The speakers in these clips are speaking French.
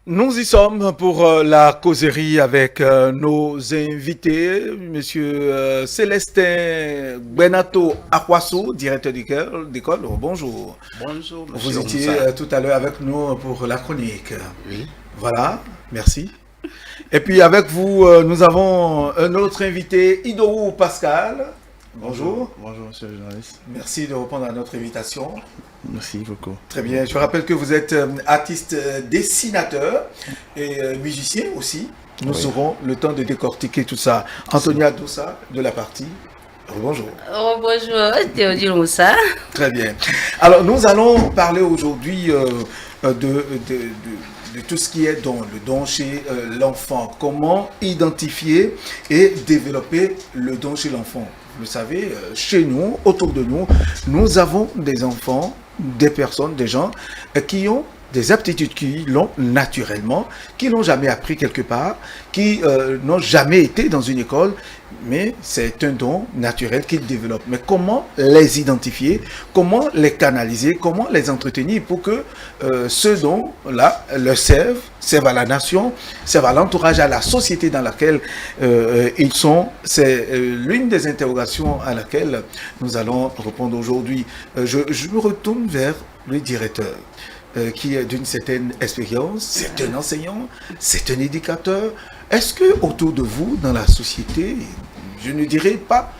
Nous y sommes pour la causerie avec nos invités, Monsieur Célestin Benato Akwaso, directeur d'école. Bonjour. Bonjour, Vous monsieur étiez Moussa. tout à l'heure avec nous pour la chronique. Oui. Voilà, merci. Et puis avec vous, nous avons un autre invité, Idorou Pascal. Bonjour. Bonjour, monsieur le journaliste. Merci de répondre à notre invitation. Merci beaucoup. Très bien. Je rappelle que vous êtes artiste, dessinateur et musicien aussi. Nous aurons le temps de décortiquer tout ça. Antonia Doussa de la partie. Bonjour. Oh, bonjour, Théodule Moussa. Très bien. Alors, nous allons parler aujourd'hui de tout ce qui est don, le don chez l'enfant. Comment identifier et développer le don chez l'enfant. Vous savez, chez nous, autour de nous, nous avons des enfants, des personnes, des gens qui ont des aptitudes qui l'ont naturellement, qui l'ont jamais appris quelque part, qui n'ont jamais été dans une école, mais c'est un don naturel qu'ils développent. Mais comment les identifier, comment les canaliser, comment les entretenir pour que ce don-là leur serve à la nation, serve à l'entourage, à la société dans laquelle ils sont. C'est l'une des interrogations à laquelle nous allons répondre aujourd'hui. Je me retourne vers le directeur. Qui est d'une certaine expérience, c'est un enseignant, c'est un éducateur. Est-ce que autour de vous, dans la société, je ne dirais pas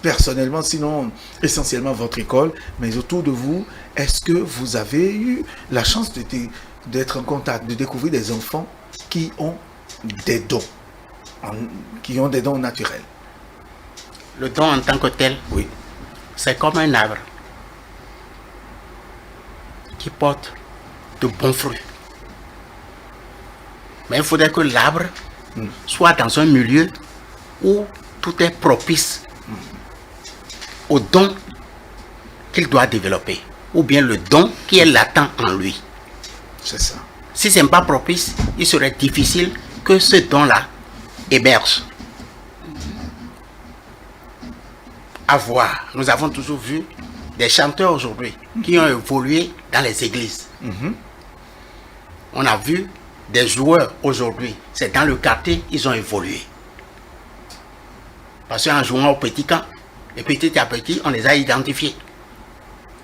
personnellement, sinon essentiellement votre école, mais autour de vous, est-ce que vous avez eu la chance d'être en contact, de découvrir des enfants qui ont des dons, qui ont des dons naturels? Le don en tant que tel, Oui. c'est comme un arbre qui porte de bons fruits. Mais il faudrait que l'arbre soit dans un milieu où tout est propice au don qu'il doit développer, ou bien le don qui est latent en lui. C'est ça. Si ce n'est pas propice, il serait difficile que ce don-là émerge. À voir, nous avons toujours vu des chanteurs aujourd'hui qui ont évolué dans les églises. On a vu des joueurs aujourd'hui, c'est dans le quartier ils ont évolué. Parce qu'en jouant au petit camp, et petit à petit, on les a identifiés.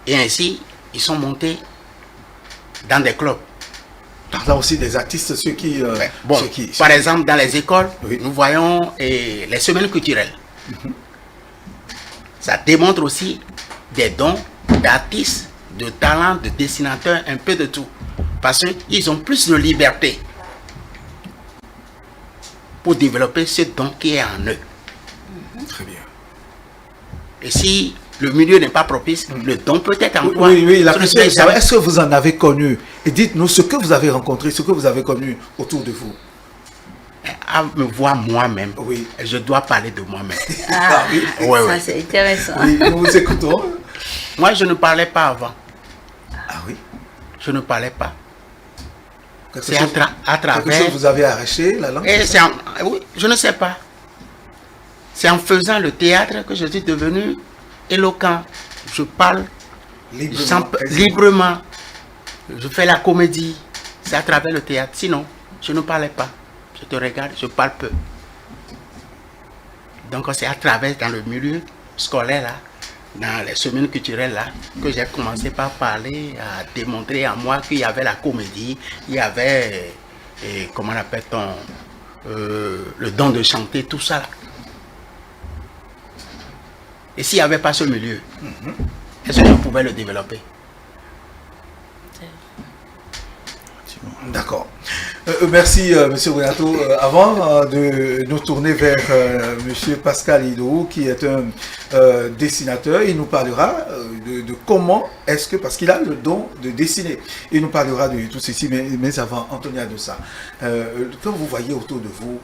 Et ainsi, ils sont montés dans des clubs. Là aussi des artistes, ceux qui... Par exemple, dans les écoles, oui. nous voyons les semaines culturelles. Ça démontre aussi des dons d'artistes, de talents, de dessinateurs, un peu de tout. Parce qu'ils ont plus de liberté pour développer ce don qui est en eux. Très bien. Et si le milieu n'est pas propice, le don peut être en toi. Oui, la question est, est-ce que vous en avez connu? Et dites-nous ce que vous avez rencontré, ce que vous avez connu autour de vous. À me voir moi-même, oui. Je dois parler de moi-même. Ah, oui. Ça c'est intéressant. Oui, nous vous écoutons. Moi, je ne parlais pas avant. Ah oui? Je ne parlais pas. C'est à travers... Quelque chose vous avez arraché la langue? Oui, je ne sais pas. C'est en faisant le théâtre que je suis devenu éloquent. Je parle librement. Je fais la comédie. C'est à travers le théâtre. Sinon, je ne parlais pas. Je te regarde, je parle peu. Donc c'est à travers, dans le milieu scolaire, là, dans les semaines culturelles, là, que j'ai commencé par parler, à démontrer à moi qu'il y avait la comédie, il y avait, comment appelle-t-on, le don de chanter, tout ça. Là. Et s'il n'y avait pas ce milieu, est-ce que je pouvais le développer? D'accord. Merci, M. Renato. Avant de nous tourner vers M. Pascal Idorou, qui est un dessinateur, il nous parlera de comment est-ce que, parce qu'il a le don de dessiner, il nous parlera de tout ceci, mais avant, Antonia de ça. Quand vous voyez autour de vous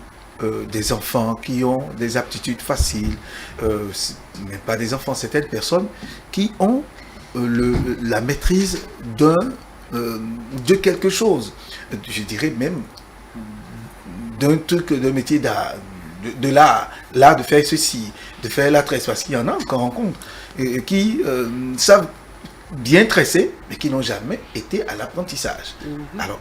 des enfants qui ont des aptitudes faciles, mais pas des enfants, certaines personnes qui ont la maîtrise de quelque chose, je dirais même d'un truc de métier d'art, de l'art, de faire ceci, de faire la tresse, parce qu'il y en a qu'on rencontre qui savent bien tressés, mais qui n'ont jamais été à l'apprentissage. Alors,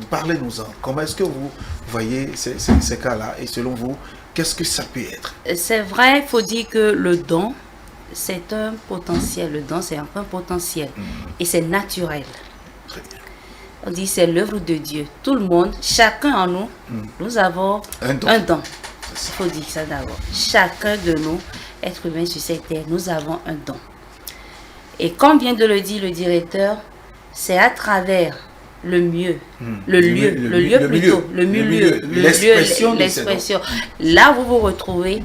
parlez-nous-en. Comment est-ce que vous voyez ces cas-là et selon vous, qu'est-ce que ça peut être? C'est vrai, il faut dire que le don, c'est un potentiel. Le don, c'est un potentiel. Et c'est naturel. Très bien. On dit c'est l'œuvre de Dieu. Tout le monde, chacun en nous, nous avons un don. Il faut dire ça d'abord. Chacun de nous, êtres humains sur cette terre, nous avons un don. Et comme vient de le dire le directeur, c'est à travers le mieux, le milieu, l'expression. Là où vous vous retrouvez,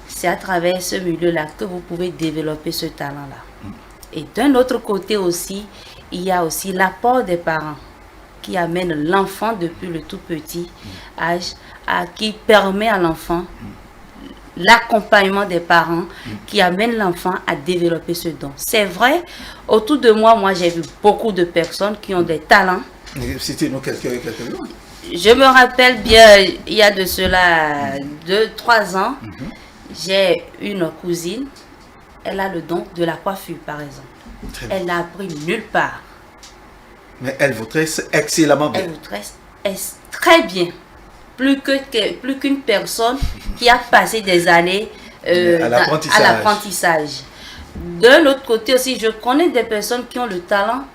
c'est à travers ce milieu-là que vous pouvez développer ce talent-là. Et d'un autre côté aussi, il y a aussi l'apport des parents qui amène l'enfant depuis le tout petit âge, qui permet à l'enfant l'accompagnement des parents qui amène l'enfant à développer ce don. C'est vrai, autour de moi, j'ai vu beaucoup de personnes qui ont des talents. Citez-nous quelques-uns. Je me rappelle bien, il y a de cela 2-3 ans, j'ai une cousine, elle a le don de la coiffure par exemple. Elle n'a appris nulle part. Mais elle vous tresse excellemment bien. Elle vous tresse très bien. Plus qu'une personne qui a passé des années à l'apprentissage. De l'autre côté aussi, je connais des personnes qui ont le talent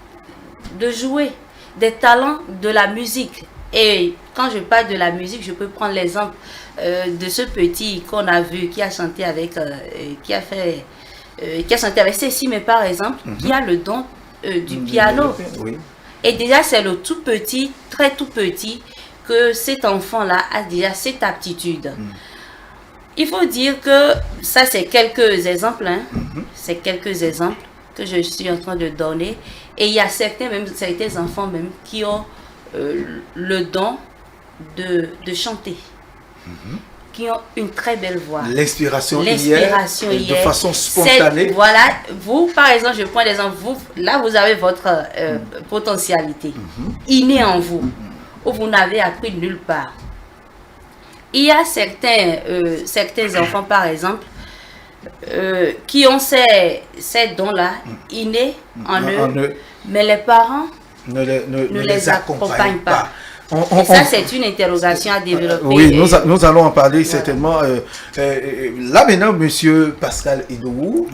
de jouer, des talents de la musique. Et quand je parle de la musique, je peux prendre l'exemple de ce petit qu'on a vu, qui a chanté avec, qui a chanté avec Cécile, mais par exemple, qui a le don du piano. Oui. Et déjà, c'est le tout petit, très tout petit, que cet enfant-là a déjà cette aptitude. Il faut dire que ça, c'est quelques exemples. C'est quelques exemples que je suis en train de donner. Et il y a certains enfants même qui ont le don de chanter. Qui ont une très belle voix. L'inspiration de façon spontanée. Voilà, vous, par exemple, je prends l'exemple, là, vous avez votre potentialité innée en vous, où vous n'avez appris nulle part. Il y a certains enfants, par exemple, qui ont ces dons-là innés en eux, mais les parents ne les accompagnent pas. Et ça, c'est une interrogation à développer. Oui, nous allons en parler certainement. Là maintenant, monsieur Pascal Edou,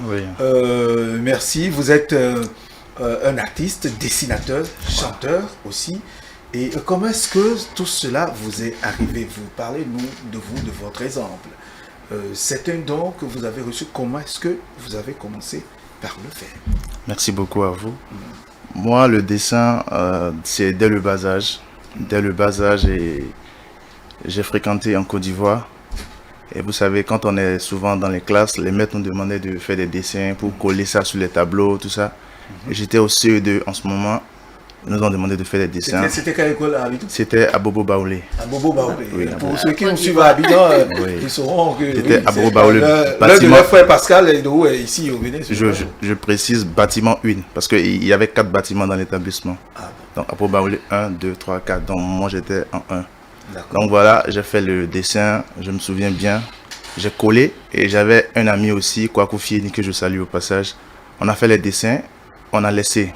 merci. Vous êtes un artiste, dessinateur, chanteur aussi. Et comment est-ce que tout cela vous est arrivé? Parlez-nous de vous, de votre exemple. C'est un don que vous avez reçu. Comment est-ce que vous avez commencé par le faire? Merci beaucoup à vous. Moi, le dessin, c'est dès le bas âge. Dès le bas âge, j'ai fréquenté en Côte d'Ivoire. Et vous savez, quand on est souvent dans les classes, les maîtres nous demandaient de faire des dessins pour coller ça sur les tableaux, tout ça. Et j'étais au CE2 en ce moment. Ils nous ont demandé de faire des dessins. C'était quelle école à Abidjan? C'était à Bobo Baoulé. À Bobo Baoulé. Oui, pour ceux qui nous suivent à Abidjan, ils sauront que c'était à Bobo Baoulé. L'un de leurs frères Pascal Edou est ici au Bénin. Je précise bâtiment 1 parce qu'il y avait 4 bâtiments dans l'établissement. Donc à Bobo Baoulé 1, 2, 3, 4. Donc moi j'étais en 1. Donc voilà, j'ai fait le dessin, je me souviens bien. J'ai collé et j'avais un ami aussi, Kwaku Fieni, que je salue au passage. On a fait les dessins, on a laissé.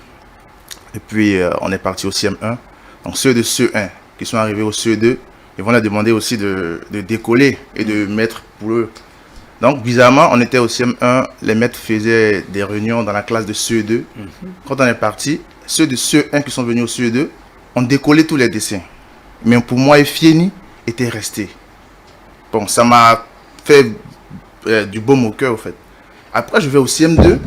Et puis on est parti au CM1. Donc ceux de CE1 qui sont arrivés au CE2, ils vont leur demander aussi de décoller et de mettre pour eux. Donc bizarrement, on était au CM1, les maîtres faisaient des réunions dans la classe de CE2. Quand on est parti, ceux de CE1 qui sont venus au CE2 ont décollé tous les dessins. Mais pour moi, Fieni était resté. Bon, ça m'a fait du baume au cœur, en fait. Après, je vais au CM2.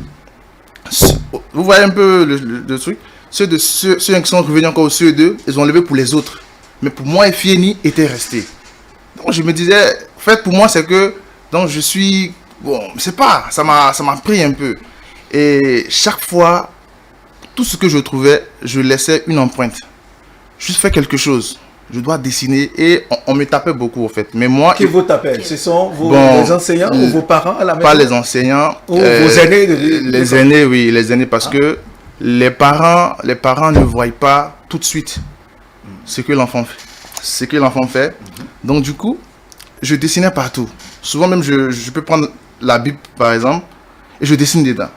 Vous voyez un peu le truc. Ceux qui sont revenus encore au CE2, ils ont levé pour les autres. Mais pour moi, Fieni était resté. Donc, je me disais, en fait, pour moi, c'est que, donc, je suis, bon, je sais pas, ça m'a pris un peu. Et chaque fois, tout ce que je trouvais, je laissais une empreinte. Juste faire quelque chose. Je dois dessiner et on me tapait beaucoup, en fait. Mais moi... Qui vous tapait? Ce sont les enseignants ou vos parents à la maison? Pas les enseignants. Ou vos aînés? Les aînés, oui, les aînés, parce que les parents ne voient pas tout de suite ce que l'enfant fait. Donc du coup, je dessinais partout. Souvent même, je peux prendre la Bible par exemple et je dessine dedans.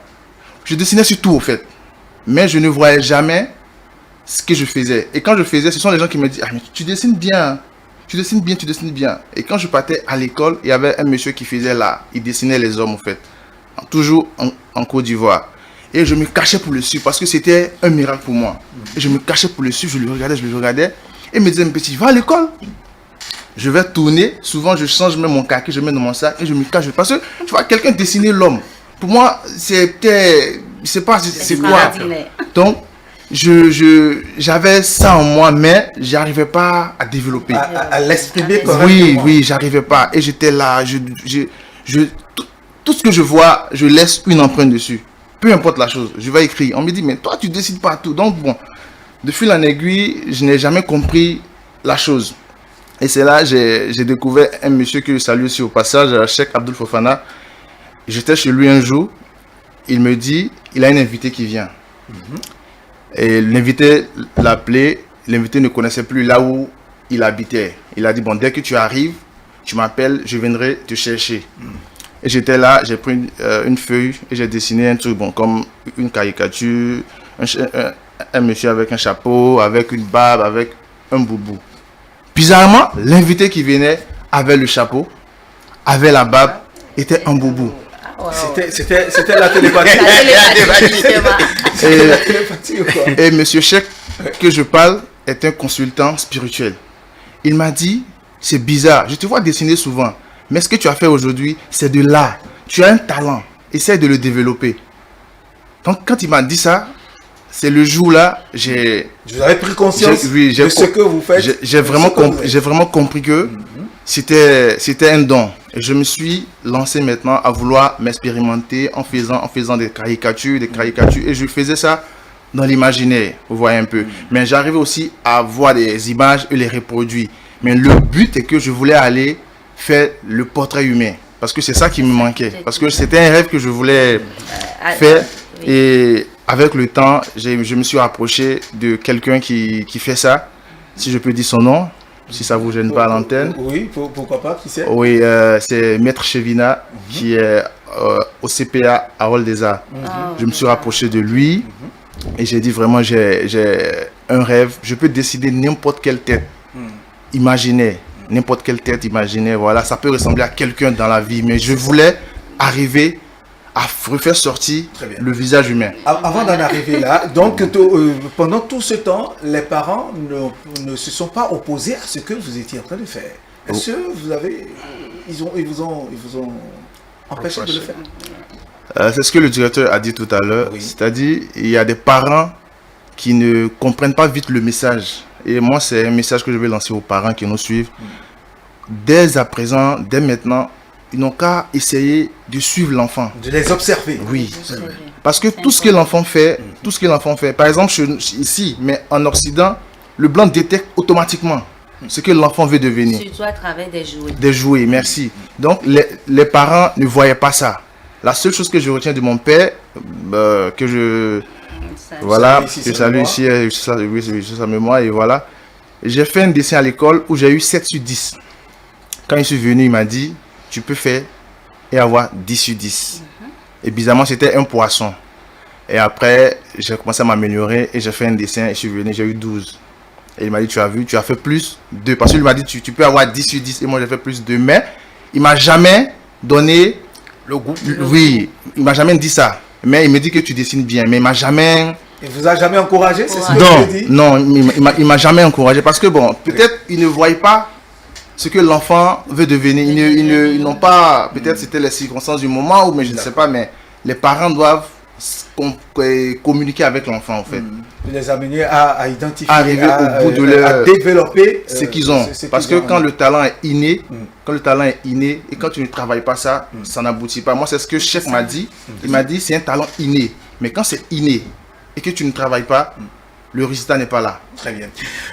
Je dessinais sur tout au fait. mais je ne voyais jamais ce que je faisais. Et quand je faisais, ce sont les gens qui me disent, ah, mais tu dessines bien, tu dessines bien, tu dessines bien. Et quand je partais à l'école, il y avait un monsieur qui faisait là, il dessinait les hommes en fait, toujours en Côte d'Ivoire. Et je me cachais pour le suivre parce que c'était un miracle pour moi. Et je me cachais pour le suivre, je le regardais. Et il me disait, petit, va à l'école. Je vais tourner, souvent je change même mon kaki, je mets dans mon sac et je me cache. Parce que tu vois, quelqu'un dessiner l'homme. Pour moi, c'était, je sais pas, c'est quoi. Donc, j'avais ça en moi, mais j'arrivais pas à développer. À l'exprimer correctement. Oui, j'arrivais pas. Et j'étais là, tout ce que je vois, je laisse une empreinte dessus. Peu importe la chose, je vais écrire. On me dit, mais toi, tu décides pas tout. Donc, bon, de fil en aiguille, je n'ai jamais compris la chose. Et c'est là j'ai découvert un monsieur que je salue aussi au passage, Cheikh Abdul Fofana. J'étais chez lui un jour, il me dit, il a un invité qui vient. Et l'invité l'a appelé, l'invité ne connaissait plus là où il habitait. Il a dit, bon, dès que tu arrives, tu m'appelles, je viendrai te chercher. Et j'étais là, j'ai pris une feuille et j'ai dessiné un truc, bon, comme une caricature, un monsieur avec un chapeau, avec une barbe, avec un boubou. Bizarrement, l'invité qui venait avait le chapeau, avait la barbe, était un boubou. C'était la télépathie. Et monsieur Cheikh, que je parle, est un consultant spirituel. Il m'a dit, c'est bizarre, je te vois dessiner souvent, mais ce que tu as fait aujourd'hui, c'est de l'art. Tu as un talent, essaie de le développer. Donc quand il m'a dit ça, c'est le jour-là, vous avez pris conscience de ce que vous faites. J'ai vraiment compris que c'était un don. Et je me suis lancé maintenant à vouloir m'expérimenter en faisant des caricatures. Et je faisais ça dans l'imaginaire, vous voyez un peu. Mais j'arrivais aussi à voir des images et les reproduire. Mais le but est que je voulais aller faire le portrait humain. Parce que c'est ça qui me manquait. Parce que c'était un rêve que je voulais faire. Et avec le temps, je me suis rapproché de quelqu'un qui fait ça. Si je peux dire son nom, si ça ne vous gêne pas à l'antenne. Oui, pourquoi pas, qui c'est? Oui, c'est Maître Chevina qui est au CPA à Hall des Arts. Je me suis rapproché de lui et j'ai dit vraiment, j'ai un rêve. Je peux décider n'importe quelle tête imaginaire. N'importe quelle tête imaginaire, voilà. Ça peut ressembler à quelqu'un dans la vie, mais je voulais arriver à refaire sortir le visage humain. Avant d'en arriver là, donc pendant tout ce temps, les parents ne se sont pas opposés à ce que vous étiez en train de faire. Est-ce que ils vous ont empêché de le faire? C'est ce que le directeur a dit tout à l'heure. Oui. C'est-à-dire, il y a des parents qui ne comprennent pas vite le message. Et moi, c'est un message que je vais lancer aux parents qui nous suivent. Dès à présent, dès maintenant, ils n'ont qu'à essayer de suivre l'enfant. De les observer. Oui. Parce que tout ce que l'enfant fait, par exemple ici, mais en Occident, le blanc détecte automatiquement ce que l'enfant veut devenir. Surtout à travers des jouets. Des jouets, merci. Donc les parents ne voyaient pas ça. La seule chose que je retiens de mon père, que je salue ici, c'est sa mémoire, et voilà. J'ai fait un dessin à l'école où j'ai eu 7 sur 10. Quand je suis venu, il m'a dit, tu peux faire et avoir 10 sur 10. Et bizarrement, c'était un poisson. Et après, j'ai commencé à m'améliorer et j'ai fait un dessin et je suis venu, j'ai eu 12. Et il m'a dit, tu as vu, tu as fait plus 2. Parce qu'il m'a dit, tu peux avoir 10 sur 10 et moi j'ai fait plus 2. Mais il ne m'a jamais donné le goût. Oui, il ne m'a jamais dit ça. Mais il me dit que tu dessines bien. Mais il ne m'a jamais... Il vous a jamais encouragé, c'est ce que je dis? Non, il m'a jamais encouragé. Parce que bon, peut-être il ne voyait pas ce que l'enfant veut devenir. Ils n'ont pas, peut-être c'était les circonstances du moment, mais je ne sais pas, mais les parents doivent communiquer avec l'enfant en fait. Les amener à identifier, arriver au bout de leur, à développer ce qu'ils ont. Parce que quand le talent est inné, et quand tu ne travailles pas ça, ça n'aboutit pas. Moi, c'est ce que Cheikh m'a dit. Il m'a dit, c'est un talent inné. Mais quand c'est inné et que tu ne travailles pas, le résultat n'est pas là. Très bien.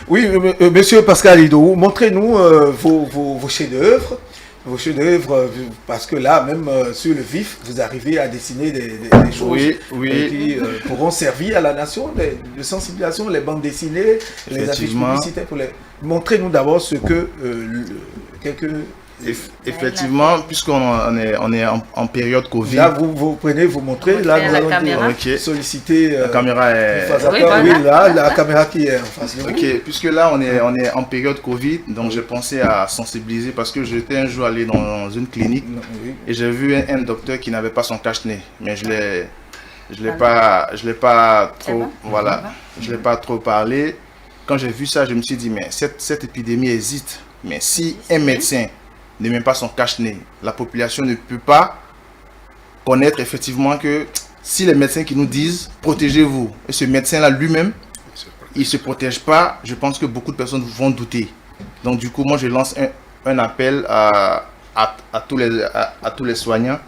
Oui, monsieur Pascal Idou, montrez-nous vos chefs-d'œuvre. Vos chefs-d'œuvre, parce que là, même sur le vif, vous arrivez à dessiner des choses qui pourront servir à la nation, de sensibilisation, les bandes dessinées, les affiches publicitaires. Montrez-nous d'abord ce que quelques Effectivement, puisqu'on est en période Covid. Là, vous prenez, vous montrez. Là, nous allons solliciter. La caméra est. Oui, là, la caméra qui est en face de vous. Ok, puisque là, on est en période Covid, donc j'ai pensé à sensibiliser parce que j'étais un jour allé dans une clinique et j'ai vu un docteur qui n'avait pas son cache-nez, mais je l'ai pas trop, voilà, je l'ai pas trop parlé. Quand j'ai vu ça, je me suis dit, mais cette épidémie existe. Mais si un médecin ne met pas son cache-nez, la population ne peut pas connaître effectivement que si les médecins qui nous disent protégez-vous, et ce médecin-là lui-même, il ne se protège pas, je pense que beaucoup de personnes vont douter. Donc du coup, moi je lance un appel à tous les soignants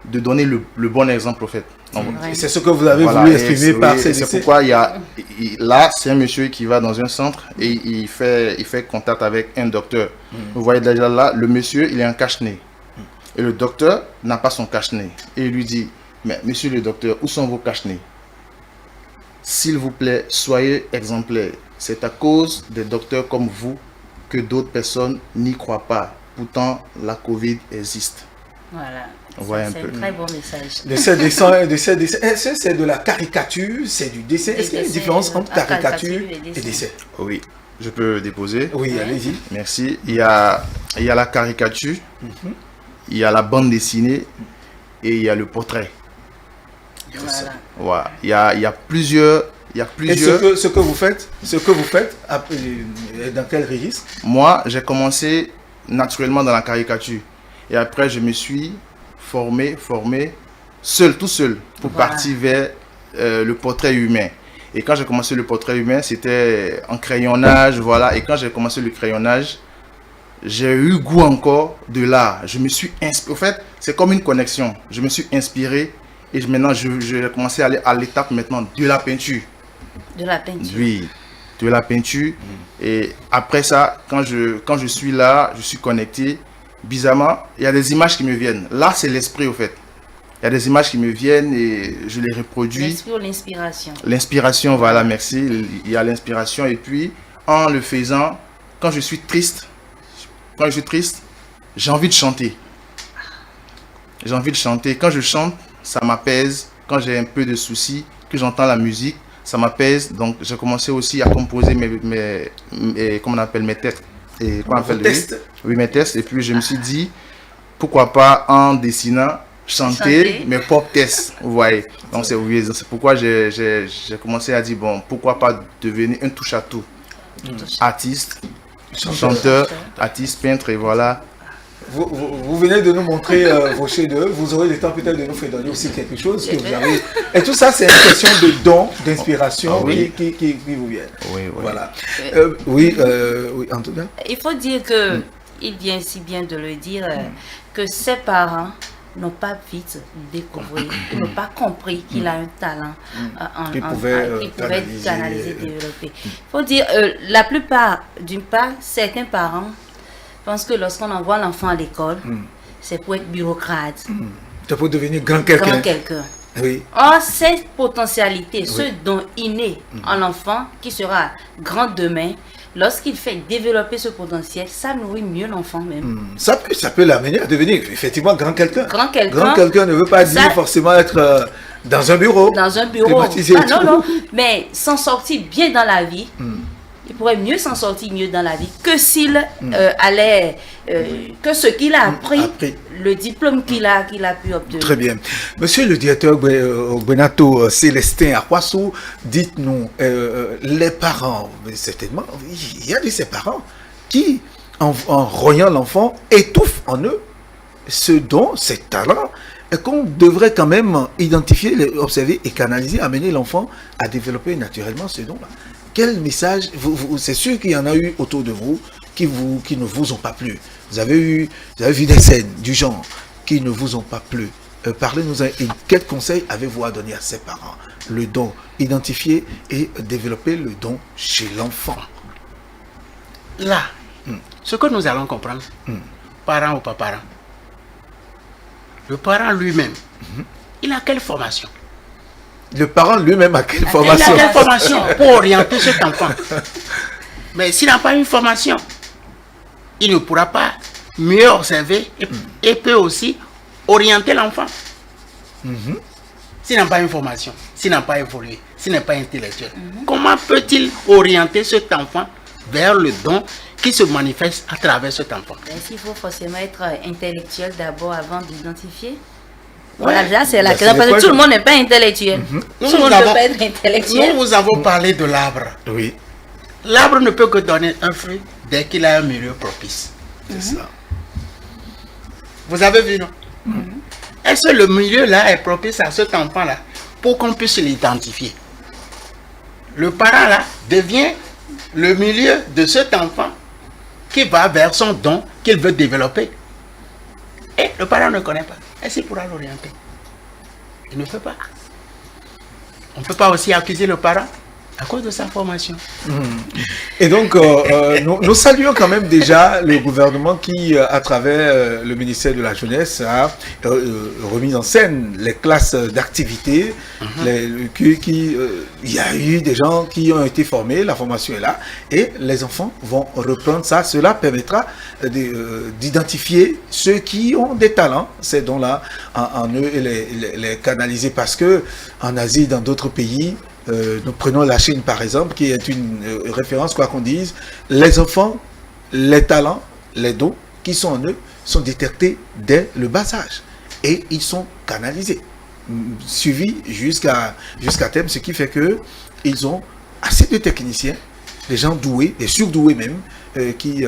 de donner le bon exemple au fait. C'est ce que vous avez voulu exprimer par ces C'est pourquoi là, c'est un monsieur qui va dans un centre et il fait contact avec un docteur. Vous voyez déjà là, le monsieur, il est en cache-nez. Et le docteur n'a pas son cache-nez. Et il lui dit, mais monsieur le docteur, où sont vos cache-nez? S'il vous plaît, soyez exemplaires. C'est à cause des docteurs comme vous que d'autres personnes n'y croient pas. Pourtant, la Covid existe. Voilà. C'est un très bon message. Est-ce que c'est de la caricature, c'est du dessin? Est-ce qu'il y a une différence entre caricature et dessin? Oui, je peux déposer. Oui, allez-y. Merci. Il y a la caricature, il y a la bande dessinée et il y a le portrait. Voilà. Il y a plusieurs. Et ce que vous faites dans quel registre? Moi, j'ai commencé naturellement dans la caricature. Et après, je me suis formé, tout seul, pour partir vers le portrait humain. Et quand j'ai commencé le portrait humain, c'était en crayonnage, voilà. Et quand j'ai commencé le crayonnage, j'ai eu goût encore de l'art. Je me suis inspiré. En fait, c'est comme une connexion. Je me suis inspiré et maintenant, j'ai commencé à aller à l'étape maintenant de la peinture. De la peinture? Oui, de la peinture. Et après ça, quand je suis là, je suis connecté. Bizarrement, il y a des images qui me viennent. Là, c'est l'esprit, au fait. Il y a des images qui me viennent et je les reproduis. L'esprit ou l'inspiration? L'inspiration, voilà, merci. Il y a l'inspiration. Et puis, en le faisant, quand je suis triste, j'ai envie de chanter. J'ai envie de chanter. Quand je chante, ça m'apaise. Quand j'ai un peu de soucis, que j'entends la musique, ça m'apaise. Donc, j'ai commencé aussi à composer comment on appelle, mes têtes. Et quoi on appelle mes tests. Et puis je me suis dit, pourquoi pas en dessinant, chanter mes propres tests, vous voyez. Donc c'est pourquoi j'ai commencé à dire, bon, pourquoi pas devenir un touche-à-tout. Artiste, chanteur, artiste, peintre, et voilà. Vous venez de nous montrer vos chefs-d'œuvre. Vous aurez le temps peut-être de nous faire donner aussi quelque chose que vous avez. Et tout ça, c'est une question de don, d'inspiration qui vous viennent. Oui. Voilà. Oui, en tout cas. Il faut dire que, il vient si bien de le dire, que ses parents n'ont pas vite découvert, ils n'ont pas compris qu'il a un talent qu'il pouvait canaliser, développer. Il faut dire, la plupart, d'une part, certains parents pensent que lorsqu'on envoie l'enfant à l'école, c'est pour être bureaucrate. C'est pour devenir grand quelqu'un. Oui. Or, cette potentialité, ce don inné en l'enfant qui sera grand demain, lorsqu'il fait développer ce potentiel, ça nourrit mieux l'enfant même. Ça peut l'amener à devenir effectivement grand quelqu'un. Grand quelqu'un. Grand quelqu'un ne veut pas dire forcément être dans un bureau. Dans un bureau. Non. Mais s'en sortir bien dans la vie. Il pourrait mieux s'en sortir mieux dans la vie que s'il allait, que ce qu'il a appris, le diplôme qu'il a pu obtenir. Très bien. Monsieur le directeur Benato Célestin Akwasu, dites-nous, les parents, certainement, il y a de ces parents qui, en rognant l'enfant, étouffent en eux ce don, ces talents, et qu'on devrait quand même identifier, observer et canaliser, amener l'enfant à développer naturellement ce don-là. Quel message, c'est sûr qu'il y en a eu autour de vous qui ne vous ont pas plu. Vous avez vu des scènes du genre qui ne vous ont pas plu. Parlez-nous et quels conseils avez-vous à donner à ces parents? Le don, identifier et développer le don chez l'enfant. Là, ce que nous allons comprendre, parent ou pas parent, le parent lui-même, il a quelle formation? Le parent lui-même a quelle formation? Il a quelle formation pour orienter cet enfant? Mais s'il n'a pas une formation, il ne pourra pas mieux observer et peut aussi orienter l'enfant. S'il n'a pas une formation, s'il n'a pas évolué, s'il n'est pas intellectuel, comment peut-il orienter cet enfant vers le don qui se manifeste à travers cet enfant? Est-ce qu'il faut forcément être intellectuel d'abord avant d'identifier? Voilà, déjà c'est la question, parce que tout le monde n'est pas intellectuel. Tout le monde ne peut pas être intellectuel. Nous avons parlé de l'arbre. Oui. L'arbre ne peut que donner un fruit dès qu'il a un milieu propice. C'est ça. Vous avez vu, non? Est-ce que le milieu là est propice à cet enfant-là pour qu'on puisse l'identifier? Le parent là devient le milieu de cet enfant qui va vers son don qu'il veut développer. Et le parent ne connaît pas. Est-ce qu'il pourra l'orienter? Il ne peut pas. On ne peut pas aussi accuser le parent à cause de sa formation. Et donc, nous saluons quand même déjà le gouvernement qui, à travers le ministère de la Jeunesse, a remis en scène les classes d'activité. Il y a eu des gens qui ont été formés, la formation est là, et les enfants vont reprendre ça. Cela permettra d'identifier ceux qui ont des talents, ces dons-là, en eux, et les canaliser. Parce que en Asie, dans d'autres pays, nous prenons la Chine par exemple, qui est une référence, quoi qu'on dise, les enfants, les talents, les dons qui sont en eux sont détectés dès le bas âge et ils sont canalisés, suivis jusqu'à terme, ce qui fait que ils ont assez de techniciens, des gens doués, des surdoués même, qui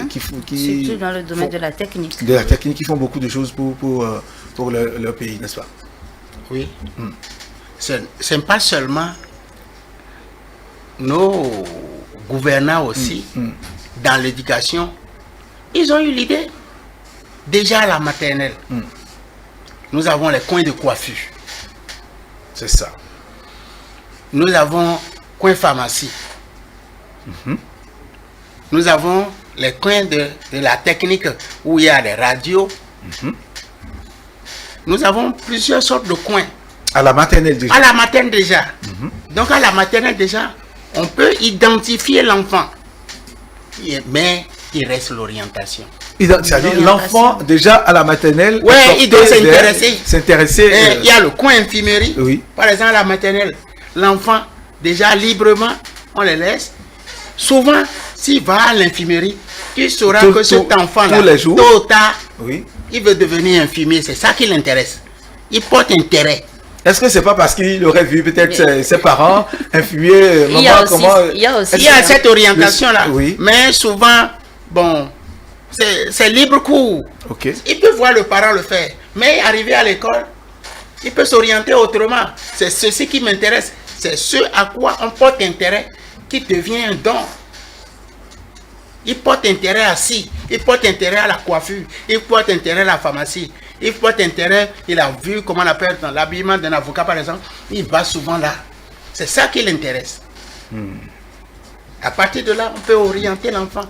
surtout dans le domaine de la technique. De la technique, qui font beaucoup de choses pour leur pays, n'est-ce pas? Oui. Ce n'est pas seulement nos gouvernants aussi, dans l'éducation, ils ont eu l'idée. Déjà à la maternelle, nous avons les coins de coiffure. C'est ça. Nous avons coins pharmacie. Nous avons les coins de la technique où il y a des radios. Nous avons plusieurs sortes de coins. À la maternelle déjà. À la maternelle déjà. Donc à la maternelle déjà, on peut identifier l'enfant. Mais il reste l'orientation. C'est-à-dire l'enfant déjà à la maternelle. Oui, il doit s'intéresser. Il y a le coin infirmerie. Oui. Par exemple à la maternelle, l'enfant déjà librement, on le laisse. Souvent, s'il va à l'infirmerie, tu sauras que cet enfant-là, tôt ou tard, il veut devenir infirmier. C'est ça qui l'intéresse. Il porte intérêt. Est-ce que c'est pas parce qu'il aurait vu peut-être ses parents infirmiers, il y a cette orientation-là. Oui. Mais souvent, bon, c'est libre cours. Okay. Il peut voir le parent le faire. Mais arrivé à l'école, il peut s'orienter autrement. C'est ceci qui m'intéresse. C'est ce à quoi on porte intérêt qui devient un don. Il porte intérêt à ci, il porte intérêt à la coiffure, il porte intérêt à la pharmacie, il porte intérêt, il a vu comment on appelle dans l'habillement d'un avocat par exemple, il va souvent là. C'est ça qui l'intéresse. À partir de là, on peut orienter l'enfant.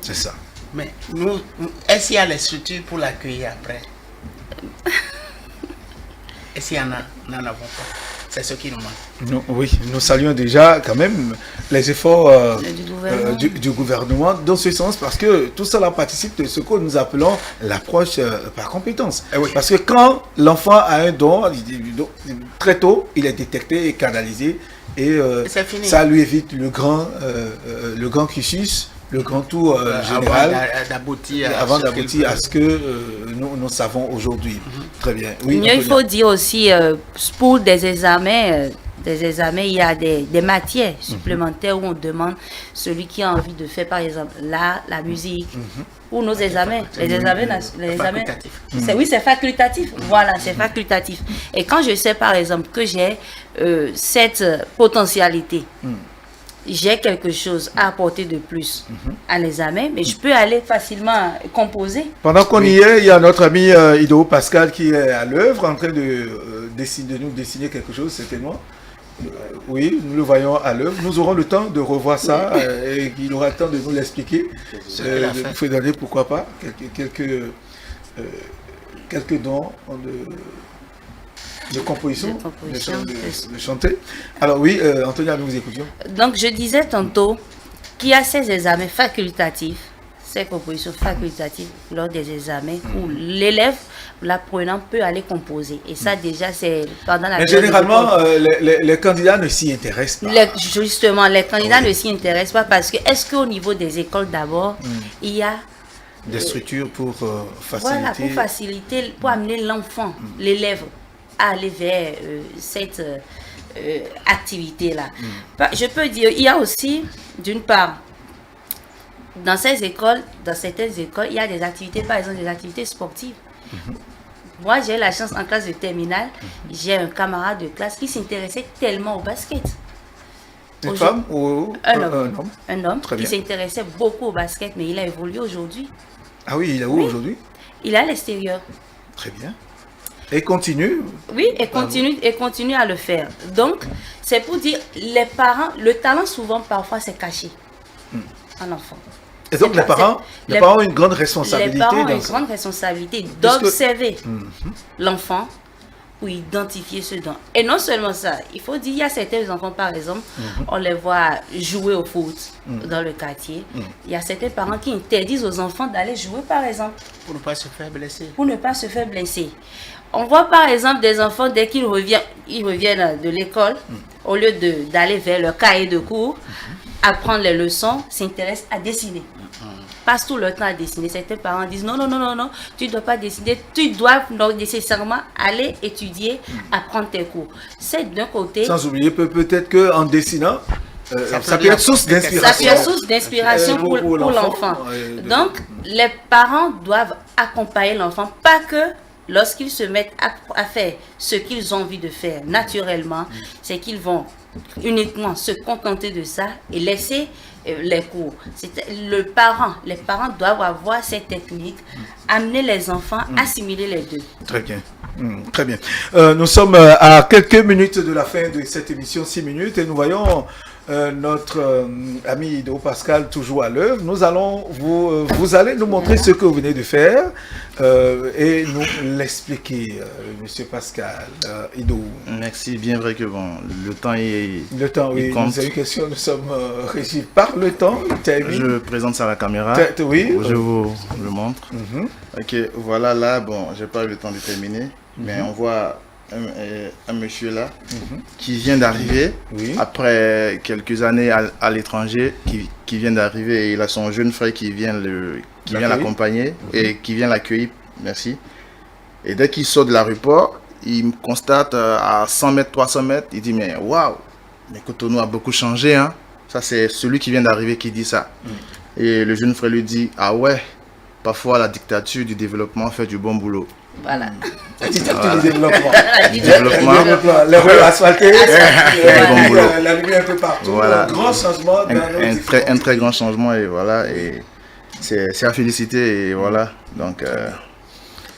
C'est ça. Mais nous, est-ce qu'il y a les structures pour l'accueillir après? Est-ce qu'il y en a? Nous n'en avons pas. C'est ce qui nous manque. Oui, nous saluons déjà quand même les efforts du gouvernement dans ce sens, parce que tout cela participe de ce que nous appelons l'approche par compétence. Oui. Parce que quand l'enfant a un don, très tôt, il est détecté et canalisé, et ça lui évite le grand cursus, le grand tour général, avant d'aboutir à ce que nous savons aujourd'hui. Très bien. Oui, il faut dire aussi, pour des examens, il y a des matières supplémentaires où on demande celui qui a envie de faire, par exemple, l'art, la musique, ou nos examens. Les examens. Oui, c'est facultatif. Voilà, c'est facultatif. Et quand je sais, par exemple, que j'ai cette potentialité, j'ai quelque chose à apporter de plus à l'examen, mais je peux aller facilement composer. Pendant qu'on y est, il y a notre ami Ido Pascal qui est à l'œuvre, en train de nous dessiner quelque chose, certainement. Oui, nous le voyons à l'œuvre. Nous aurons le temps de revoir ça et il aura le temps de nous l'expliquer. Il faut donner, pourquoi pas, quelques dons de composition, de chanter. Alors oui, Antonia, nous vous écoutions. Donc je disais tantôt qu'il y a ces examens facultatifs, ces compositions facultatives lors des examens où l'élève, l'apprenant, peut aller composer. Et ça, déjà, c'est pendant la... Mais généralement, les candidats ne s'y intéressent pas. Justement, les candidats ne s'y intéressent pas parce que, est-ce qu'au niveau des écoles d'abord, il y a... Des structures pour faciliter... Voilà, pour faciliter, pour amener l'enfant, l'élève, à aller vers cette activité-là. Je peux dire, il y a aussi, d'une part, dans ces écoles, dans certaines écoles, il y a des activités, par exemple des activités sportives. Moi, j'ai eu la chance en classe de terminale, j'ai un camarade de classe qui s'intéressait tellement au basket. Une femme ou un homme? Un homme Très qui bien. s'intéressait beaucoup au basket, mais il a évolué aujourd'hui. Ah oui, il est où aujourd'hui? Il est à l'extérieur. Très bien. Et continue. Oui, et continue à le faire. Donc, c'est pour dire, les parents, le talent souvent, parfois, c'est caché en enfant. Et donc, les parents ont une grande responsabilité. Les parents ont dans une ça. grande responsabilité d'observer l'enfant pour identifier ce don. Et non seulement ça, il faut dire, il y a certains enfants, par exemple, on les voit jouer au foot dans le quartier. Il y a certains parents qui interdisent aux enfants d'aller jouer, par exemple. Pour ne pas se faire blesser. Pour ne pas se faire blesser. On voit par exemple des enfants, dès qu'ils reviennent de l'école, au lieu d'aller vers leur cahier de cours, apprendre les leçons, s'intéressent à dessiner. Passent tout leur temps à dessiner. Certains parents disent non, tu ne dois pas dessiner, tu dois nécessairement aller étudier, apprendre tes cours. C'est d'un côté. Sans oublier peut-être qu'en dessinant, ça peut être source d'inspiration. Ça peut être source d'inspiration pour l'enfant. Donc, les parents doivent accompagner l'enfant, pas que lorsqu'ils se mettent à faire ce qu'ils ont envie de faire naturellement, c'est qu'ils vont uniquement se contenter de ça et laisser les cours. Les parents doivent avoir cette technique, amener les enfants, assimiler les deux. Très bien. Très bien. Nous sommes à quelques minutes de la fin de cette émission, 6 minutes, et nous voyons notre ami Ido Pascal toujours à l'œuvre. Nous allons vous allez nous montrer ce que vous venez de faire et nous l'expliquer, Monsieur Pascal, Ido. Merci, bien vrai que bon, le temps est... Le temps, oui, compte. nous avons une question, nous sommes régis par le temps. Je présente ça à la caméra, oui. je vous le montre. Ok, voilà là, bon, j'ai pas eu le temps de terminer, mais on voit un monsieur là qui vient d'arriver après quelques années à l'étranger, qui vient d'arriver et il a son jeune frère qui vient l'accompagner et qui vient l'accueillir, merci. Et dès qu'il sort de l'aéroport, il me constate à 100 mètres, 300 mètres, il dit mais waouh, mais Cotonou a beaucoup changé, hein. Ça c'est celui qui vient d'arriver qui dit ça. Et le jeune frère lui dit ah ouais, parfois la dictature du développement fait du bon boulot. Voilà. La dictature du développement. Les rues asphaltées, bon la lumière un peu partout. Voilà. Un grand changement. Un très grand changement et voilà. Et c'est à féliciter et voilà. Donc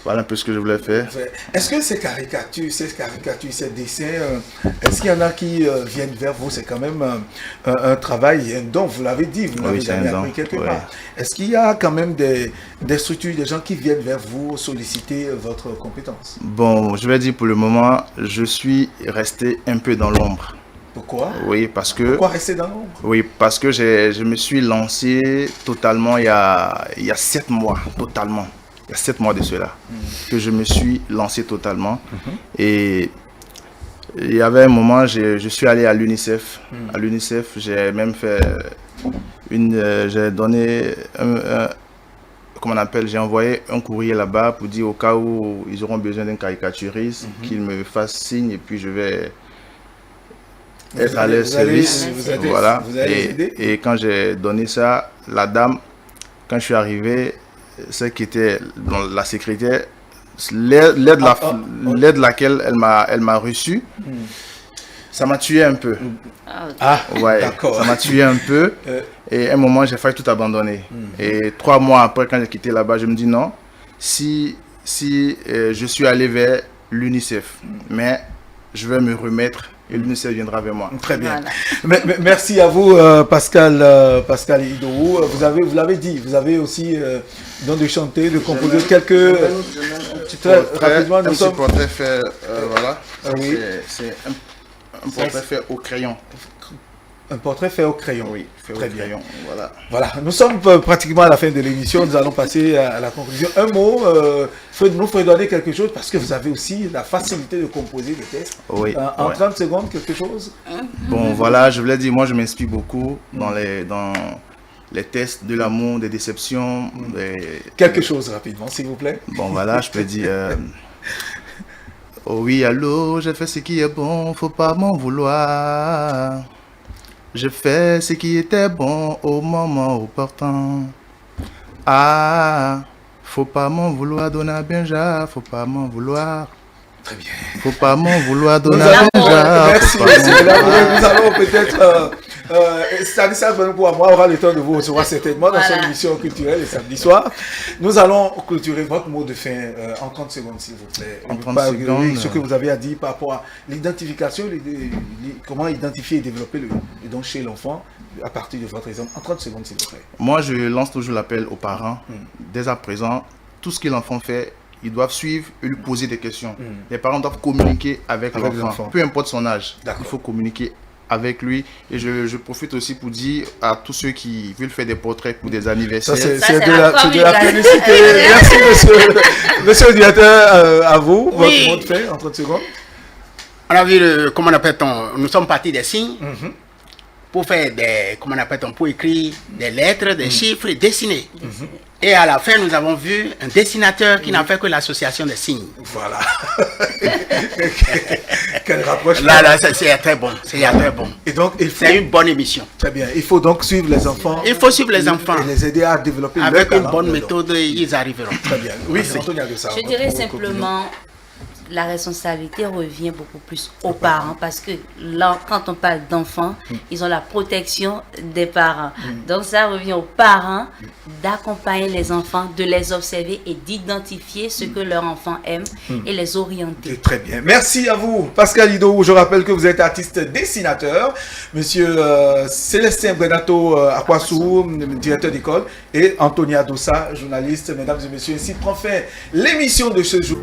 voilà un peu ce que je voulais faire. Est-ce que ces caricatures, ces dessins, est-ce qu'il y en a qui viennent vers vous? C'est quand même un travail, un don, vous l'avez dit, vous l'avez jamais appris quelque part. Est-ce qu'il y a quand même des structures, des gens qui viennent vers vous solliciter votre compétence? Bon, je vais dire pour le moment, je suis resté un peu dans l'ombre. Pourquoi? Oui, parce que... Pourquoi rester dans l'ombre? Oui, parce que je me suis lancé totalement il y a 7 mois, totalement. Il y a 7 mois de cela que je me suis lancé totalement. Et il y avait un moment, je suis allé à l'UNICEF. À l'UNICEF, j'ai même fait j'ai donné comment on appelle, j'ai envoyé un courrier là-bas pour dire au cas où ils auront besoin d'un caricaturiste, qu'ils me fassent signe et puis je vais être à leur service. Voilà. Et quand j'ai donné ça, la dame, quand je suis arrivé, celle qui était dans la secrétaire, l'aide laquelle elle m'a reçu, ça m'a tué un peu. Ouais, ça m'a tué un peu. Et à un moment, j'ai failli tout abandonner. Et 3 mois après, quand j'ai quitté là-bas, je me dis non, si je suis allé vers l'UNICEF, mais je vais me remettre et l'UNICEF viendra vers moi. Très bien. Voilà. Merci à vous, Pascal Idou. Vous l'avez dit, vous avez aussi don de chanter, de composer quelques... Rapidement, nous sommes... portrait fait, voilà. C'est un portrait fait au crayon. Un portrait fait au crayon. Oui, fait Très au bien. crayon. Voilà. Voilà, nous sommes pratiquement à la fin de l'émission. Nous allons passer à la conclusion. Un mot, nous donner quelque chose parce que vous avez aussi la facilité de composer des textes. Oui. En 30 secondes, quelque chose. Bon, voilà, je vous l'ai dit, moi je m'inspire beaucoup dans les tests de l'amour, des déceptions. Quelque chose rapidement, s'il vous plaît. Bon, voilà, je peux dire. Oh oui, allô, j'ai fait ce qui est bon, faut pas m'en vouloir. Je fais ce qui était bon au moment opportun. Ah, faut pas m'en vouloir, Donna Benja, faut pas m'en vouloir. Très bien. Faut pas m'en vouloir, Donna Benja. Merci, monsieur. Nous allons peut-être. Stanislas Benoukoua, moi, aura le temps de vous recevoir certainement dans son émission culturelle le samedi soir. Nous allons clôturer votre mot de fin en 30 secondes, s'il vous plaît. En 30 secondes. Ce que vous avez à dire par rapport à l'identification, comment identifier et développer le don chez l'enfant à partir de votre exemple. En 30 secondes, s'il vous plaît. Moi, je lance toujours l'appel aux parents. Dès à présent, tout ce que l'enfant fait, ils doivent suivre et lui poser des questions. Les parents doivent communiquer avec l'enfant. Peu importe son âge, il faut communiquer avec lui. Et je profite aussi pour dire à tous ceux qui veulent faire des portraits pour des anniversaires. C'est de la publicité. Merci, monsieur le directeur. À vous, votre mot de fin en 30 secondes. On a vu, comment on appelle-t-on, nous sommes partis des signes pour faire des, comment on appelle-t-on, pour écrire des lettres, des chiffres, dessiner. Et à la fin, nous avons vu un dessinateur qui n'a fait que l'association des signes. Voilà. Quel rapprochement. Là, c'est très bon. C'est très bon. Et donc, c'est une bonne émission. Très bien. Il faut donc suivre les enfants. Il faut suivre les enfants. Et les aider à développer avec une bonne méthode, ils arriveront. Très bien. Oui, je dirais simplement, la responsabilité revient beaucoup plus aux parents parce que là, quand on parle d'enfants, ils ont la protection des parents. Donc ça revient aux parents d'accompagner les enfants, de les observer et d'identifier ce que leur enfant aime et les orienter. Très bien. Merci à vous, Pascal Ido. Je rappelle que vous êtes artiste dessinateur. Monsieur Célestin Brenato Akwassou, directeur d'école, et Antonia Dossa, journaliste. Mesdames et messieurs, ainsi prend fin l'émission de ce jour.